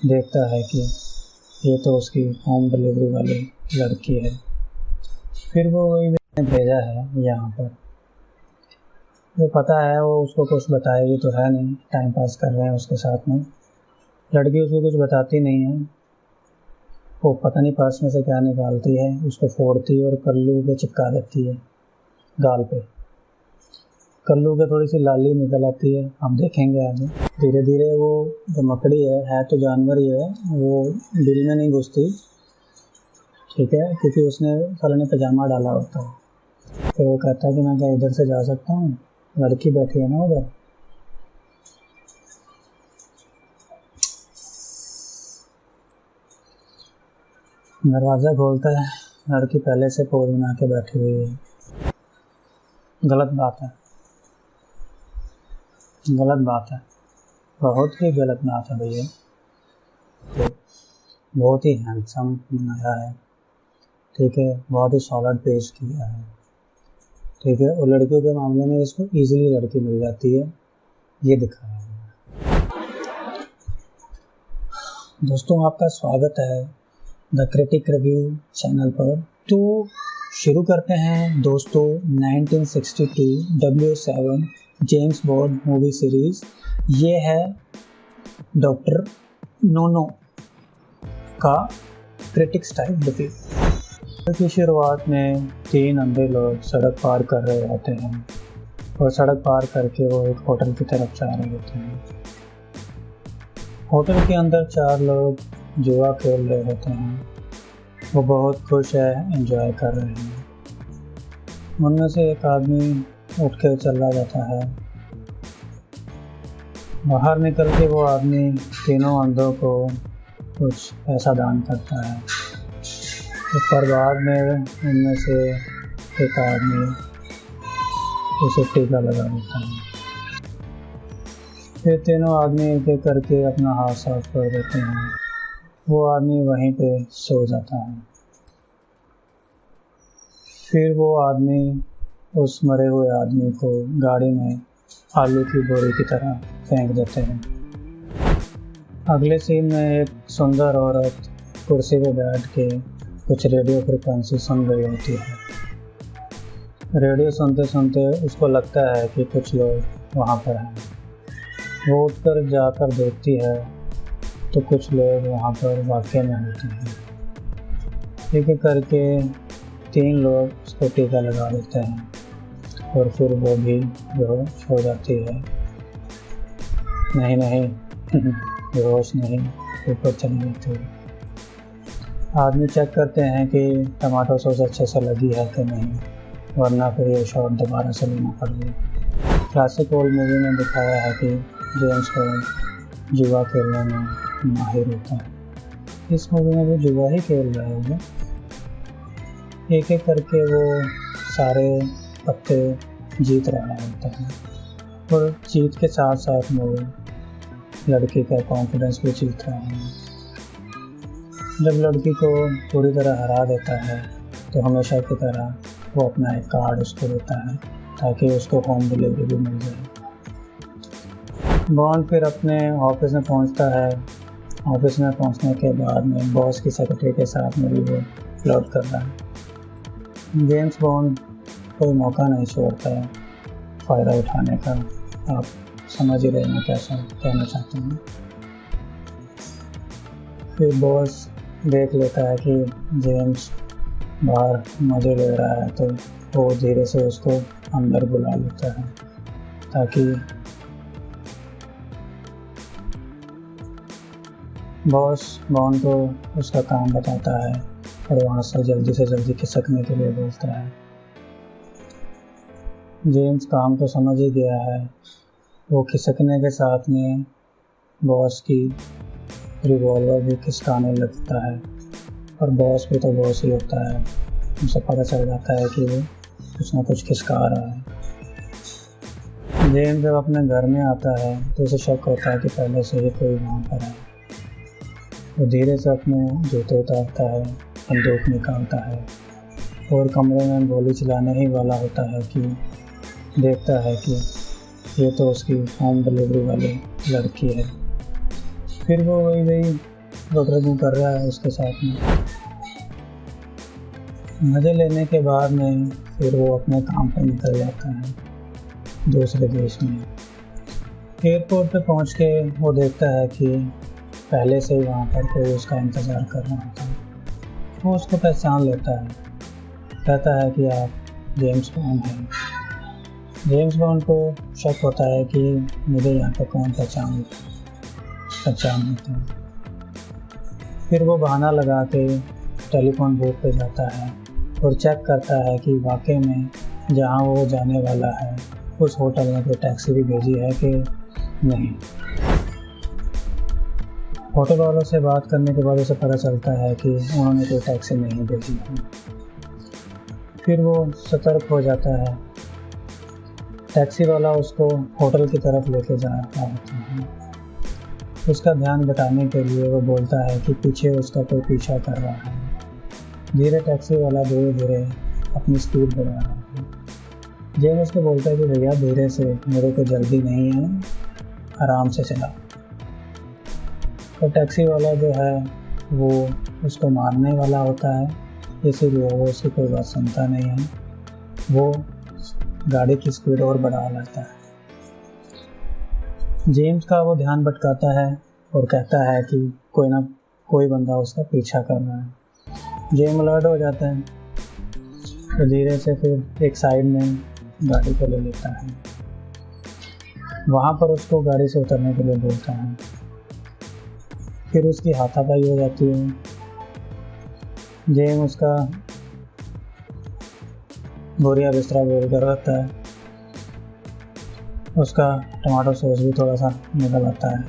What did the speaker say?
देखता है कि ये तो उसकी होम डिलीवरी वाली लड़की है। फिर वो वही भेजा है यहाँ पर। वो पता है वो उसको कुछ बताएगी तो है नहीं, टाइम पास कर रहे हैं उसके साथ में। लड़की उसको कुछ बताती नहीं है। वो पता नहीं पर्स में से क्या निकालती है, उसको फोड़ती है और कल्लू पे चिपका देती है गाल पे। कल्लू पे थोड़ी सी लाली निकल आती है, हम देखेंगे आगे। धीरे धीरे वो जो मकड़ी है तो जानवर ही है, वो बिल में नहीं घुसती, ठीक है, क्योंकि उसने साले ने पजामा डाला होता है। फिर वो कहता है कि मैं क्या इधर से जा सकता हूँ, लड़की बैठी है ना उधर। दरवाज़ा खोलता है, लड़की पहले से पोज बना के बैठी हुई है। गलत बात है, गलत बात है, बहुत ही गलत बात है भैया। तो बहुत ही हैंडसम बनाया है, ठीक है, बहुत ही सॉलिड पेश किया है, ठीक है। और लड़कियों के मामले में इसको इजीली लड़की मिल जाती है, ये दिखाया है। दोस्तों आपका स्वागत है द क्रिटिक रिव्यू चैनल पर। तो शुरू करते हैं दोस्तों 1962 W7 James bond movie series. ये है डॉक्टर नोनो का क्रिटिक स्टाइल रिव्यू। की शुरुआत में 3 अंधे लोग सड़क पार कर रहे होते हैं और सड़क पार करके वो एक होटल की तरफ जा रहे होते हैं। होटल के अंदर 4 लोग जुआ खेल रहे होते हैं। वो बहुत खुश है, एंजॉय कर रहे हैं। उनमें से एक आदमी उठ के चला जाता है। बाहर निकल के वो आदमी तीनों अंधों को कुछ पैसा दान करता है। पर बाद में उनमें से एक आदमी उसे टीका लगा देता है। फिर तीनों आदमी एक एक करके अपना हाथ साफ कर देते हैं। वो आदमी वहीं पे सो जाता है। फिर वो आदमी उस मरे हुए आदमी को गाड़ी में आलू की बोरी की तरह फेंक देते हैं। अगले सीन में एक सुंदर औरत कुर्सी पे बैठ के कुछ रेडियो फ्रिक्वेंसी सुन रही होती है। रेडियो सुनते सुनते उसको लगता है कि कुछ लोग वहाँ पर हैं। वो उठकर जाकर देखती है तो कुछ लोग वहाँ पर वाक़ई में होते हैं। एक एक करके 3 लोग उसको टीका लगा देते हैं और फिर वो भी बेहोश हो जाती है। नहीं बेहोश नहीं, ऊपर चली जाती है। आदमी चेक करते हैं कि टमाटो सॉस अच्छे से लगी है कि नहीं, वरना फिर ये शॉट दोबारा से लेना पड़ेगा। क्लासिक ओल्ड मूवी में दिखाया है कि जेम्स बॉन्ड जुआ खेलने में माहिर होता है। इस मूवी में वो जुआ ही खेल रहे होंगे। एक एक करके वो सारे पत्ते जीत रहा होता है और जीत के साथ साथ वो लड़की का कॉन्फिडेंस भी जीत रहा है। जब लड़की को पूरी तरह हरा देता है तो हमेशा की तरह वो अपना एक कार्ड उसको देता है ताकि उसको होम डिलीवरी भी मिल जाए। बॉन्ड फिर अपने ऑफिस में पहुंचता है। ऑफिस में पहुंचने के बाद में बॉस की सेक्रेटरी के साथ में भी वो फ्लर्ट कर रहा है। जेम्स बॉन्ड कोई मौका नहीं छोड़ता है फ़ायदा उठाने का। आप समझ ही रहे हैं कैसा कहना चाहते हैं। फिर बॉस देख लेता है कि जेम्स बाहर मज़े ले रहा है तो वो धीरे से उसको अंदर बुला लेता है ताकि बॉस बॉन्ड को उसका काम बताता है और वहाँ से जल्दी खिसकने के लिए बोलता है। जेम्स काम को समझ ही गया है। वो खिसकने के साथ में बॉस की रिवॉल्वर भी खिसकाने लगता है और बॉस भी तो बॉस ही होता है, उसे पता चल जाता है कि वो कुछ ना कुछ खिसका रहा है। जेम्स जब अपने घर में आता है तो उसे शक होता है कि पहले से ही कोई वहाँ पर है। वो धीरे से अपने जूते उतारता है, बंदूक निकालता है और कमरे में गोली चलाने ही वाला होता है कि देखता है कि ये तो उसकी होम डिलीवरी वाली लड़की है। फिर वो वही रोड रैगिंग कर रहा है उसके साथ में। मज़े लेने के बाद में फिर वो अपने काम पर निकल जाता है दूसरे देश में। एयरपोर्ट पे पहुंच के वो देखता है कि पहले से ही वहाँ पर कोई उसका इंतज़ार कर रहा होता है। वो उसको पहचान लेता है, कहता है कि आप जेम्स बॉन्ड हैं। जेम्स बॉन्ड को शक होता है कि मुझे यहाँ पे कौन पहचान लेता है। फिर वो बहाना लगा के टेलीफोन बूथ पे जाता है और चेक करता है कि वाकई में जहाँ वो जाने वाला है उस होटल ने कोई टैक्सी भी भेजी है कि नहीं। होटल वालों से बात करने के बाद उसे पता चलता है कि उन्होंने कोई टैक्सी नहीं भेजी है। फिर वो सतर्क हो जाता है। टैक्सी वाला उसको होटल की तरफ लेके जा रहा होता है। उसका ध्यान बटाने के लिए वो बोलता है कि पीछे उसका कोई पीछा कर रहा है। धीरे टैक्सी वाला धीरे धीरे अपनी स्पीड बढ़ा रहा है। जेम्स उसको बोलता है कि भैया धीरे से, मेरे को जल्दी नहीं है, आराम से चला। तो टैक्सी वाला जो है वो उसको मारने वाला होता है, इसीलिए वो उसकी कोई बात सुनता नहीं है। वो गाड़ी की स्पीड और बढ़ा लेता है। जेम्स का वो ध्यान भटकाता है और कहता है कि कोई ना कोई बंदा उसका पीछा कर रहा है। जेम्स अलर्ट हो जाता है तो धीरे से फिर एक साइड में गाड़ी को ले लेता है। वहाँ पर उसको गाड़ी से उतरने के लिए बोलता है। फिर उसकी हाथापाई हो जाती है। जेम्स उसका बोरिया बिस्तरा बोल कर रखता है। उसका टमाटो सॉस भी थोड़ा सा निकल आता है।